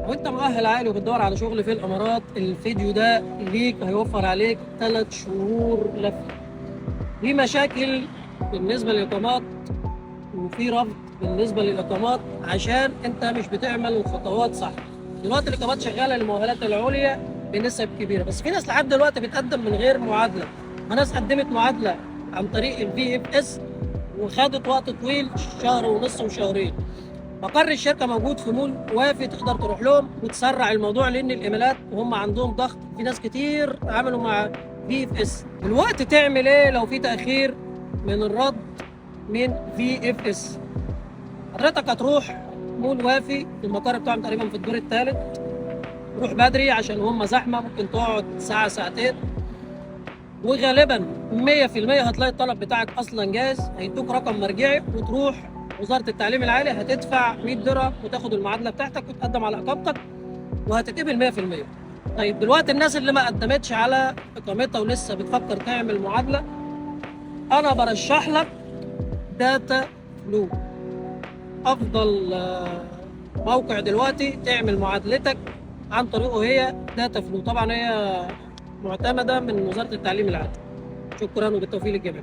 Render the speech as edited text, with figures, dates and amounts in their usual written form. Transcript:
لو انت مؤهل عالي وبتدور على شغل في الامارات، الفيديو ده ليك، هيوفر عليك 3 شهور لف. في مشاكل بالنسبه للاقامات وفي رفض بالنسبه للاقامات عشان انت مش بتعمل الخطوات صح. دلوقتي الاقامات شغاله للمؤهلات العليا بنسب كبيره، بس في ناس لحد دلوقتي بتقدم من غير معادله، وناس قدمت معادله عن طريق الفي اف اس وخدت وقت طويل، شهر ونص وشهرين. مقر الشركه موجود في مول وافي، تقدر تروح لهم وتسرع الموضوع، لان الايميلات وهم عندهم ضغط. في ناس كتير عملوا مع في اف اس. الوقت تعمل ايه لو في تاخير من الرد من في اف اس؟ حضرتك هتروح مول وافي، المقر بتاعهم تقريبا في الدور الثالث. روح بدري عشان هم زحمه، ممكن تقعد ساعه ساعتين، وغالبا 100% هتلاقي الطلب بتاعك اصلا جاهز. هيدوك رقم مرجعي وتروح وزاره التعليم العالي، هتدفع 100 درهم وتاخد المعادله بتاعتك وتقدم على اقامتك وهتتقبل 100%. طيب دلوقتي الناس اللي ما قدمتش على اقامتها ولسه بتفكر تعمل معادله، انا برشح لك داتا فلو. افضل موقع دلوقتي تعمل معادلتك عن طريقه هي داتا فلو. طبعا هي معتمده من وزاره التعليم العالي. شكرا وبالتوفيق للجميع.